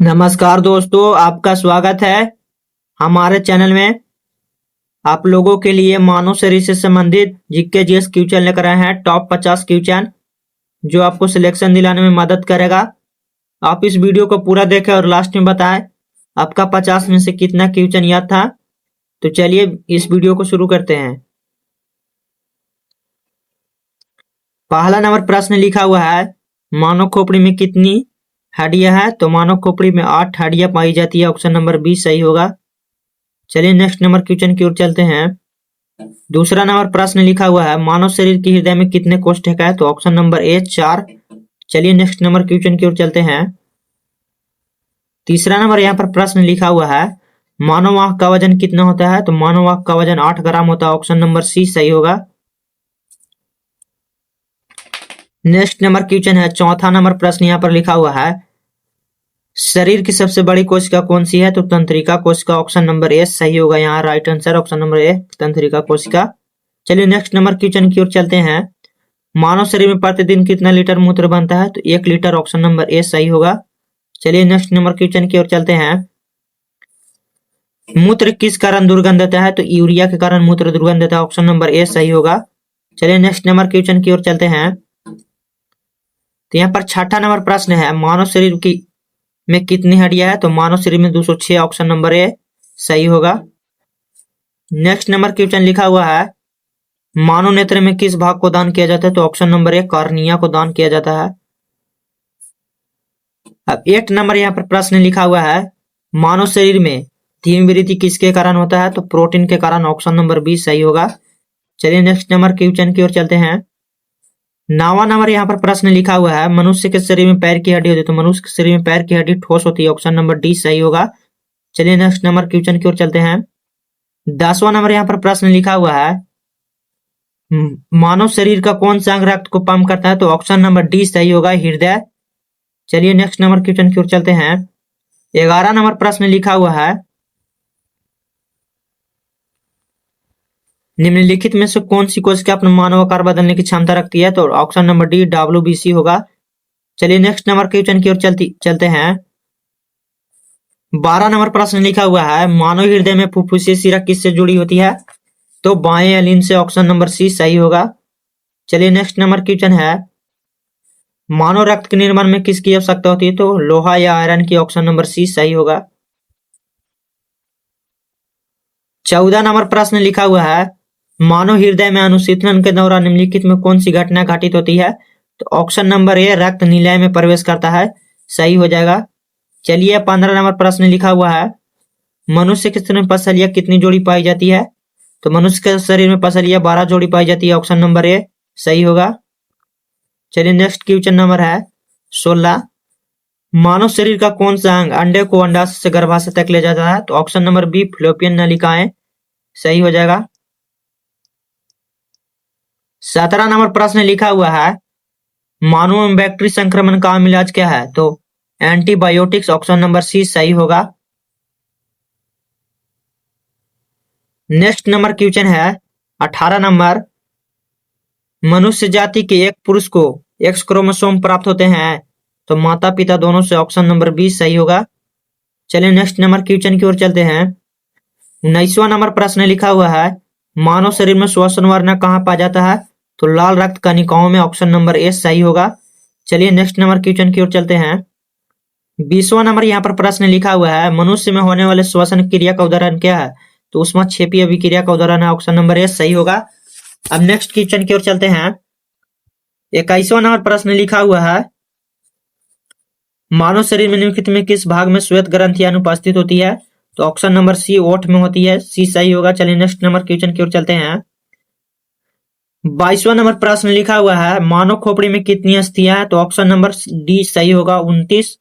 नमस्कार दोस्तों, आपका स्वागत है हमारे चैनल में। आप लोगों के लिए मानव शरीर से संबंधित जीके जीएस क्वेश्चन लेकर आए हैं। टॉप 50 क्वेश्चन जो आपको सिलेक्शन दिलाने में मदद करेगा। आप इस वीडियो को पूरा देखें और लास्ट में बताएं आपका 50 में से कितना क्वेश्चन याद था। तो चलिए इस वीडियो को शुरू करते हैं। पहला नंबर प्रश्न लिखा हुआ है, मानव खोपड़ी में कितनी हड्डियां हैं? तो मानव खोपड़ी में 8 हड्डियां पाई जाती है। ऑप्शन नंबर बी सही होगा। चलिए नेक्स्ट नंबर क्वेश्चन की ओर चलते हैं। दूसरा नंबर प्रश्न लिखा हुआ है, मानव शरीर के हृदय में कितने कोष्ठक है? तो ऑप्शन नंबर ए 4। चलिए नेक्स्ट नंबर क्वेश्चन की ओर चलते हैं। तीसरा नंबर यहाँ पर प्रश्न लिखा हुआ है, मानव आंख का वजन कितना होता है? तो मानव आंख का वजन 8 ग्राम होता है। ऑप्शन नंबर सी सही होगा। नेक्स्ट नंबर क्वेश्चन है, चौथा नंबर प्रश्न यहाँ पर लिखा हुआ है, शरीर की सबसे बड़ी कोशिका कौन सी है? तो तंत्रिका कोशिका। ऑप्शन नंबर ए सही होगा। यहाँ right answer option number A तंत्रिका कोशिका। चलिए नेक्स्ट नंबर क्वेश्चन की ओर चलते हैं। मानव शरीर में प्रतिदिन कितना लीटर मूत्र बनता है? तो 1 लीटर। ऑप्शन नंबर ए सही होगा। चलिए नेक्स्ट नंबर क्वेश्चन की ओर चलते हैं। मूत्र किस कारण दुर्गंध देता है? तो यूरिया के कारण मूत्र दुर्गंध देता है। ऑप्शन नंबर ए सही होगा। चलिए नेक्स्ट नंबर क्वेश्चन की ओर चलते हैं। तो यहाँ पर छठा नंबर प्रश्न है, मानव शरीर की में कितनी हड्डियां है? तो मानव शरीर में 206। ऑप्शन नंबर ए सही होगा। नेक्स्ट नंबर क्वेश्चन लिखा हुआ है, मानव नेत्र में किस भाग को दान किया जाता है? तो ऑप्शन नंबर ए कॉर्निया को दान किया जाता है। अब 8 नंबर यहाँ पर प्रश्न लिखा हुआ है, मानव शरीर में धीमी वृद्धि किसके कारण होता है? तो प्रोटीन के कारण। ऑप्शन नंबर बी सही होगा। चलिए नेक्स्ट नंबर क्वेश्चन की ओर चलते हैं। 9वां नंबर यहाँ पर प्रश्न लिखा हुआ है, मनुष्य के शरीर में पैर की हड्डी होती है? तो मनुष्य के शरीर में पैर की हड्डी ठोस होती है। ऑप्शन नंबर डी सही होगा। चलिए नेक्स्ट नंबर क्वेश्चन की ओर चलते हैं। 10वां नंबर यहाँ पर प्रश्न लिखा हुआ है, मानव शरीर का कौन सा अंग रक्त को पंप करता है? तो ऑप्शन नंबर डी सही होगा, हृदय। चलिए नेक्स्ट नंबर क्वेश्चन की ओर चलते हैं। 11 नंबर प्रश्न लिखा हुआ है, निम्नलिखित में से कौन सी कोशिका अपना मानव आकार बदलने की क्षमता रखती है? तो ऑप्शन नंबर डी WBC होगा। चलिए नेक्स्ट नंबर क्वेश्चन की ओर चलते हैं। 12 नंबर प्रश्न लिखा हुआ है, मानव हृदय में फुफ्फुसीय शिरा किससे जुड़ी होती है? तो बाएं एलिन से। ऑप्शन नंबर सी सही होगा। चलिए नेक्स्ट नंबर क्वेश्चन है, मानव रक्त के निर्माण में किसकी आवश्यकता होती है? तो लोहा या आयरन की। ऑप्शन नंबर सी सही होगा। 14 नंबर प्रश्न लिखा हुआ है, मानव हृदय में अनुशीतलन के दौरान निम्नलिखित में कौन सी घटना घटित होती है? तो ऑप्शन नंबर ए रक्त नीलय में प्रवेश करता है। सही हो जाएगा। चलिए 15 नंबर प्रश्न लिखा हुआ है, मनुष्य के शरीर में पसलियां कितनी जोड़ी पाई जाती है? तो मनुष्य के शरीर में पसलियां 12 जोड़ी पाई जाती है। ऑप्शन नंबर ए सही होगा। चलिए नेक्स्ट क्वेश्चन नंबर है 16, मानव शरीर का कौन सा अंग अंडे को अंडाशय से गर्भाशय तक ले जाता है? तो ऑप्शन नंबर बी फ्लोपियन नलिकाएं। सही हो जाएगा। 17 नंबर प्रश्न लिखा हुआ है, मानव में बैक्टीरिया संक्रमण का आम इलाज क्या है? तो एंटीबायोटिक्स। ऑप्शन नंबर सी सही होगा। नेक्स्ट नंबर क्वेश्चन है 18 नंबर, मनुष्य जाति के एक पुरुष को एक्स क्रोमोसोम प्राप्त होते हैं तो माता पिता दोनों से। ऑप्शन नंबर बी सही होगा। चलिए नेक्स्ट नंबर क्वेश्चन की ओर चलते हैं। 19वां नंबर प्रश्न लिखा हुआ है, मानव शरीर में श्वसन वर्ण कहाँ पाया जाता है? तो लाल रक्त कणिकाओं में। ऑप्शन नंबर ए सही होगा। चलिए नेक्स्ट नंबर क्वेश्चन की ओर चलते हैं। 20वां नंबर यहाँ पर प्रश्न लिखा हुआ है, मनुष्य में होने वाले श्वसन क्रिया का उदाहरण क्या है? तो ऊष्माक्षेपीय अभिक्रिया का उदाहरण है। ऑप्शन नंबर ए सही होगा। अब नेक्स्ट क्वेश्चन की ओर चलते हैं। 21वां नंबर प्रश्न लिखा हुआ है, मानव शरीर में निम्नलिखित में किस भाग में श्वेत ग्रंथियां अनुपस्थित होती है? तो ऑप्शन नंबर सी ओठ में होती है। सी सही होगा। चलिए नेक्स्ट नंबर क्वेश्चन की ओर चलते हैं। 22वां नंबर प्रश्न लिखा हुआ है, मानव खोपड़ी में कितनी अस्थियां हैं? तो ऑप्शन नंबर डी सही होगा, 29।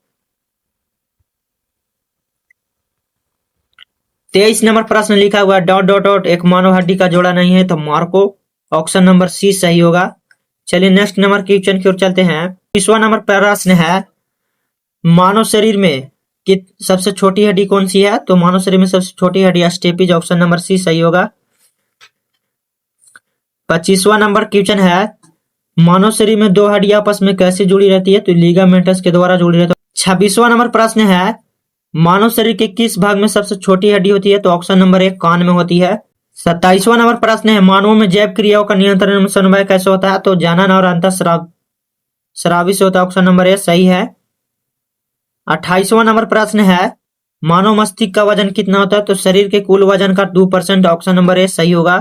23 नंबर प्रश्न लिखा हुआ है, डॉट डॉट डॉट एक मानव हड्डी का जोड़ा नहीं है तो मार्को। ऑप्शन नंबर सी सही होगा। चलिए नेक्स्ट नंबर क्वेश्चन की ओर चलते हैं। 20वां नंबर प्रश्न है, मानव शरीर में कि सबसे छोटी हड्डी कौन सी है? तो मानव शरीर में सबसे छोटी हड्डी स्टेपीज। ऑप्शन नंबर सी सही होगा। 25वां नंबर क्वेश्चन है, मानव शरीर में दो हड्डियां आपस में कैसे जुड़ी रहती है? तो लिगामेंट्स के द्वारा जुड़ी रहती है। 26वां नंबर प्रश्न है, मानव शरीर के किस भाग में सबसे छोटी हड्डी होती है? तो ऑप्शन नंबर 1 कान में होती है। 27वां नंबर प्रश्न है, मानवों में जैव क्रियाओं का नियंत्रण एवं समन्वय कैसे होता है? तो जनन और अंतःस्रावी से होता है। ऑप्शन नंबर ए सही है। 28वां नंबर प्रश्न है, मानव मस्तिष्क का वजन कितना होता है? तो शरीर के कुल वजन का 2%। ऑप्शन नंबर ए सही होगा।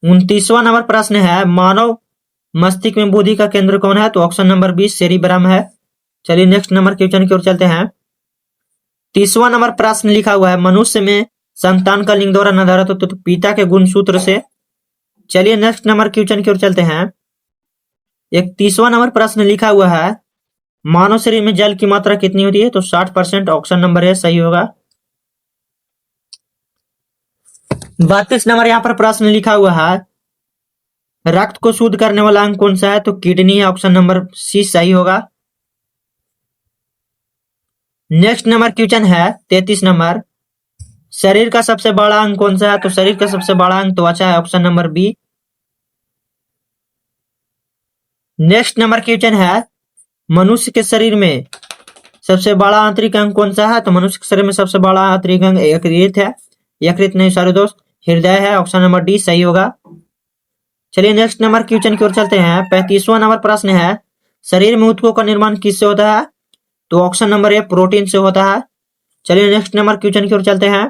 29वां नंबर प्रश्न है, मानव मस्तिष्क में बुद्धि का केंद्र कौन है? तो ऑप्शन नंबर बी सेरिब्रम है। चलिए नेक्स्ट नंबर क्वेश्चन की ओर चलते हैं। 30वां नंबर प्रश्न लिखा हुआ है, मनुष्य में संतान का लिंग द्वारा निर्धारित होता है तो पिता के गुणसूत्र से। चलिए नेक्स्ट नंबर क्वेश्चन की ओर चलते हैं। 31वां नंबर प्रश्न लिखा हुआ है, मानव शरीर में जल की मात्रा कितनी होती है? तो 60%। ऑप्शन नंबर ए सही होगा। 32 नंबर यहाँ पर प्रश्न लिखा हुआ है, रक्त को शुद्ध करने वाला अंग कौन सा है? तो किडनी है। ऑप्शन नंबर सी सही होगा। नेक्स्ट नंबर क्वेश्चन है 33 नंबर, शरीर का सबसे बड़ा अंग कौन सा है? तो शरीर का सबसे बड़ा अंग त्वचा है। Option number B. Next number question है, मनुष्य के शरीर में सबसे बड़ा आंतरिक अंग कौन सा है? तो मनुष्य के शरीर में सबसे बड़ा आंतरिक अंग यकृत है। यकृत नहीं सॉरी दोस्त, हृदय है। ऑप्शन नंबर डी सही होगा। चलिए नेक्स्ट नंबर क्वेश्चन की ओर चलते हैं। 35वां नंबर प्रश्न है, शरीर में ऊतकों का निर्माण किससे होता है? तो ऑप्शन नंबर ए प्रोटीन से होता है। चलिए नेक्स्ट नंबर क्वेश्चन की ओर चलते हैं।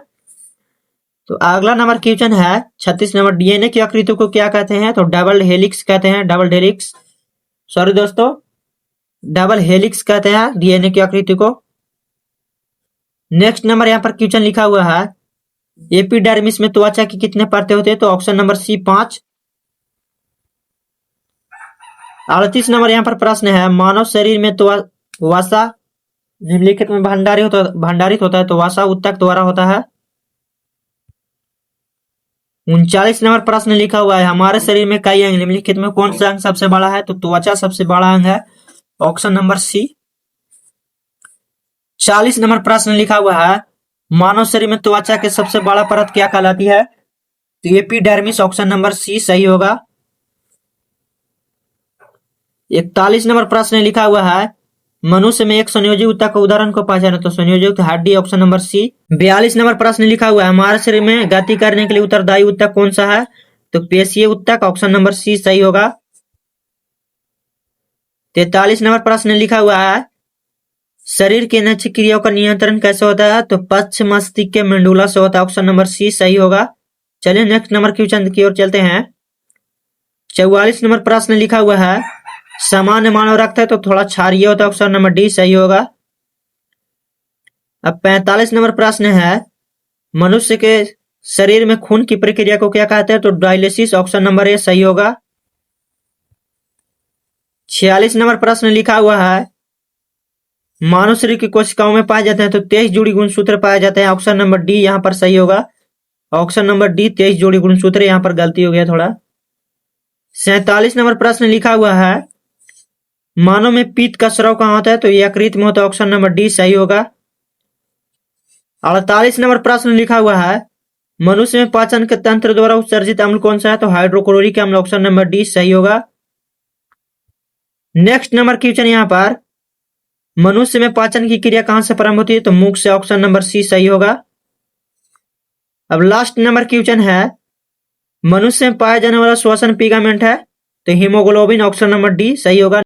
तो अगला नंबर क्वेश्चन है 36 नंबर, डीएनए की आकृति को क्या कहते हैं? तो डबल हेलिक्स कहते हैं। डबल हेलिक्स सॉरी दोस्तों, डबल हेलिक्स कहते हैं डीएनए की आकृति को। नेक्स्ट नंबर यहाँ पर क्वेश्चन लिखा हुआ है, एपिडर्मिस में त्वचा की कितने परतें होते हैं? तो ऑप्शन नंबर सी 5। 38 नंबर यहाँ पर प्रश्न है, मानव शरीर में वसा निम्नलिखित में भंडारित होता है तो वसा उत्तक द्वारा होता है। 39 नंबर प्रश्न लिखा हुआ है, हमारे शरीर में कई अंग निम्नलिखित में कौन सा अंग सबसे बड़ा है? तो त्वचा सबसे बड़ा अंग है। Option number C. 40 नंबर प्रश्न लिखा हुआ है, मानव शरीर में त्वचा के सबसे बड़ा परत क्या कहलाती है? तो एपिडर्मिस। ऑप्शन नंबर सी सही होगा। 41 नंबर प्रश्न लिखा हुआ है, मनुष्य में एक संयोजी ऊतक का उदाहरण को पहचानो? तो संयोजी हड्डी। Option number C. 42 नंबर प्रश्न लिखा हुआ है, हमारे शरीर में गति करने के लिए उत्तरदायी ऊतक कौन सा है? तो पेशीय ऊतक। ऑप्शन नंबर सी सही होगा। 43 नंबर प्रश्न लिखा हुआ है, शरीर के नैच्छिक क्रियाओं का नियंत्रण कैसे होता है? तो पश्च मस्तिष्क के मेंडुला से होता है। ऑप्शन नंबर सी सही होगा। चलिए नेक्स्ट नंबर क्वेश्चन की ओर चलते हैं। 44 नंबर प्रश्न लिखा हुआ है, सामान्य मानव रक्त है तो थोड़ा क्षारीय होता है। ऑप्शन नंबर डी सही होगा। अब 45 नंबर प्रश्न है, मनुष्य के शरीर में खून की प्रक्रिया को क्या कहते हैं? तो डायलिसिस। ऑप्शन नंबर ए सही होगा। 46 नंबर प्रश्न लिखा हुआ है, मानव शरीर की कोशिकाओं में पाए जाते हैं तो 23 जोड़ी गुणसूत्र पाए जाते हैं। ऑप्शन नंबर डी यहाँ पर सही होगा। ऑप्शन नंबर डी 23 जोड़ी गुणसूत्र, यहाँ पर गलती हो गया थोड़ा। 47 नंबर प्रश्न लिखा हुआ है, मानव में पित्त का स्राव कहाँ होता है? तो यकृत में होता है। ऑप्शन नंबर डी सही होगा। 48 नंबर प्रश्न लिखा हुआ है, मनुष्य में पाचन के तंत्र द्वारा उत्सर्जित अम्ल कौन सा है? तो हाइड्रोक्लोरिक अम्ल। ऑप्शन नंबर डी सही होगा। नेक्स्ट नंबर क्वेश्चन यहाँ पर, मनुष्य में पाचन की क्रिया कहां से प्रारंभ होती है? तो मुख से। ऑप्शन नंबर सी सही होगा। अब लास्ट नंबर क्वेश्चन है, मनुष्य में पाया जाने वाला श्वसन पिगामेंट है? तो हीमोग्लोबिन। ऑप्शन नंबर डी सही होगा।